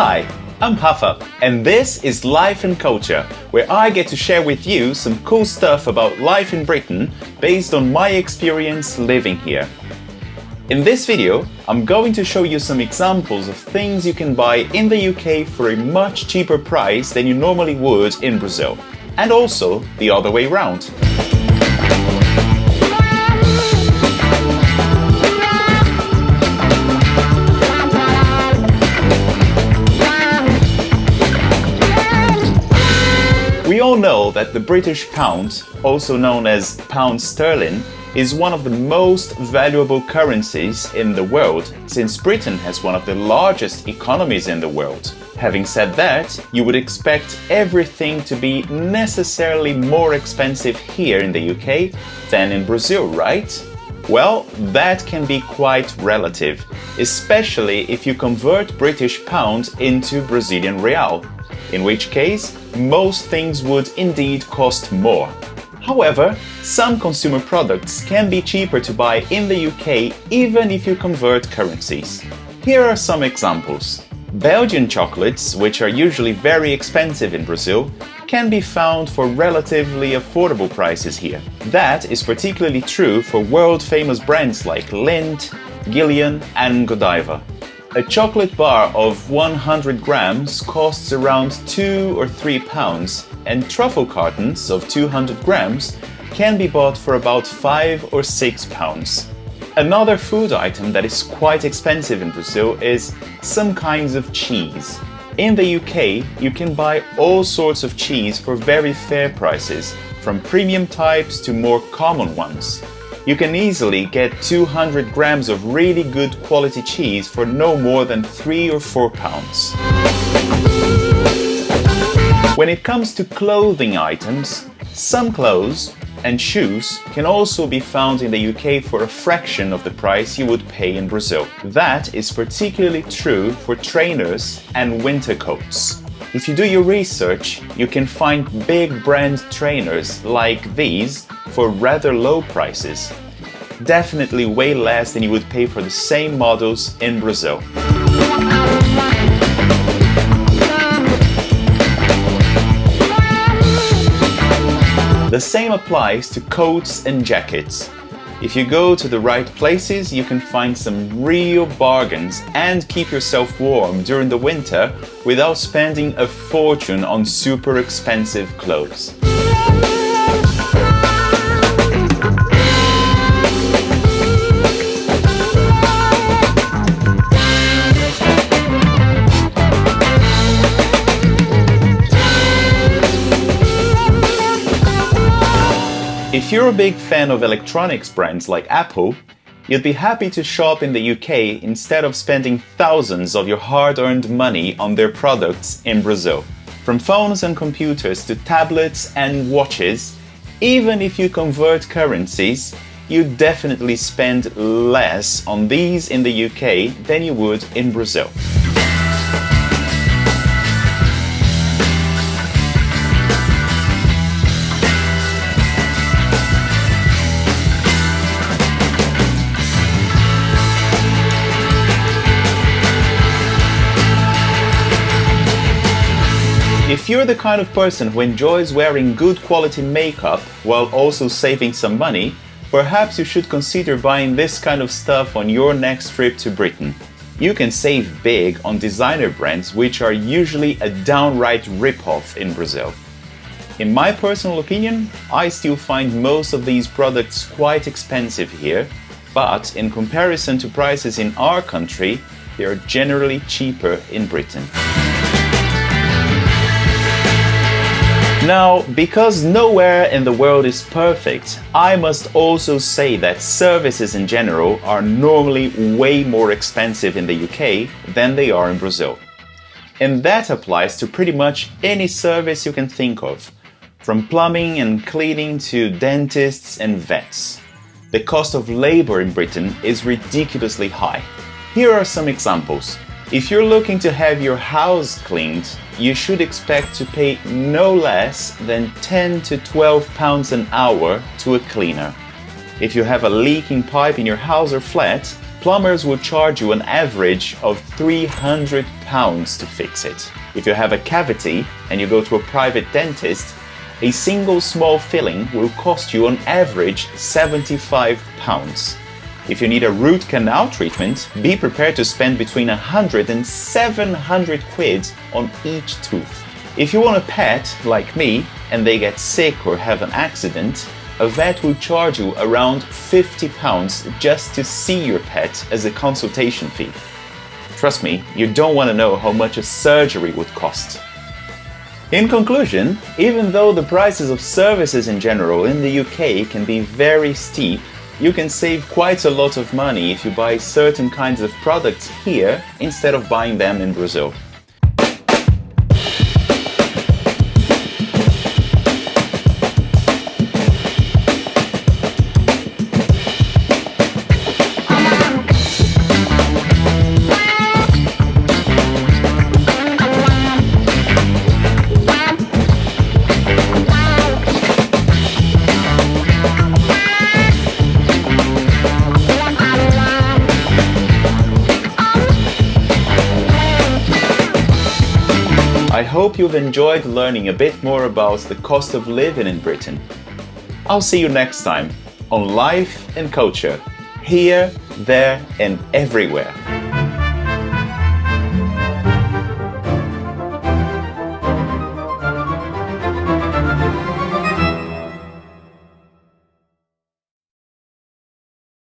Hi, I'm Rafa, and this is Life and Culture, where I get to share with you some cool stuff about life in Britain based on my experience living here. In this video, I'm going to show you some examples of things you can buy in the UK for a much cheaper price than you normally would in Brazil, and also the other way round. We all know that the British pound, also known as pound sterling, is one of the most valuable currencies in the world, since Britain has one of the largest economies in the world. Having said that, you would expect everything to be necessarily more expensive here in the UK than in Brazil, right? Well, that can be quite relative, especially if you convert British pound into Brazilian real, in which case most things would indeed cost more. However, some consumer products can be cheaper to buy in the UK even if you convert currencies. Here are some examples. Belgian chocolates, which are usually very expensive in Brazil, can be found for relatively affordable prices here. That is particularly true for world-famous brands like Lindt, Gillian and Godiva. A chocolate bar of 100 grams costs around £2 or £3, and truffle cartons of 200 grams can be bought for about £5 or £6. Another food item that is quite expensive in Brazil is some kinds of cheese. In the UK, you can buy all sorts of cheese for very fair prices, from premium types to more common ones. You can easily get 200 grams of really good quality cheese for no more than £3 or £4. When it comes to clothing items, some clothes and shoes can also be found in the UK for a fraction of the price you would pay in Brazil. That is particularly true for trainers and winter coats. If you do your research, you can find big brand trainers like these for rather low prices. Definitely way less than you would pay for the same models in Brazil. The same applies to coats and jackets. If you go to the right places, you can find some real bargains and keep yourself warm during the winter without spending a fortune on super expensive clothes. If you're a big fan of electronics brands like Apple, you'd be happy to shop in the UK instead of spending thousands of your hard-earned money on their products in Brazil. From phones and computers to tablets and watches, even if you convert currencies, you definitely spend less on these in the UK than you would in Brazil. If you're the kind of person who enjoys wearing good quality makeup while also saving some money, perhaps you should consider buying this kind of stuff on your next trip to Britain. You can save big on designer brands which are usually a downright rip-off in Brazil. In my personal opinion, I still find most of these products quite expensive here, but in comparison to prices in our country, they are generally cheaper in Britain. Now, because nowhere in the world is perfect, I must also say that services in general are normally way more expensive in the UK than they are in Brazil. And that applies to pretty much any service you can think of, from plumbing and cleaning to dentists and vets. The cost of labor in Britain is ridiculously high. Here are some examples. If you're looking to have your house cleaned, you should expect to pay no less than £10 to £12 an hour to a cleaner. If you have a leaking pipe in your house or flat, plumbers will charge you an average of £300 to fix it. If you have a cavity and you go to a private dentist, a single small filling will cost you on average £75. If you need a root canal treatment, be prepared to spend between 100 and 700 quid on each tooth. If you want a pet, like me, and they get sick or have an accident, a vet will charge you around £50 just to see your pet as a consultation fee. Trust me, you don't want to know how much a surgery would cost. In conclusion, even though the prices of services in general in the UK can be very steep, you can save quite a lot of money if you buy certain kinds of products here instead of buying them in Brazil. I hope you've enjoyed learning a bit more about the cost of living in Britain. I'll see you next time on Life and Culture, here, there and everywhere.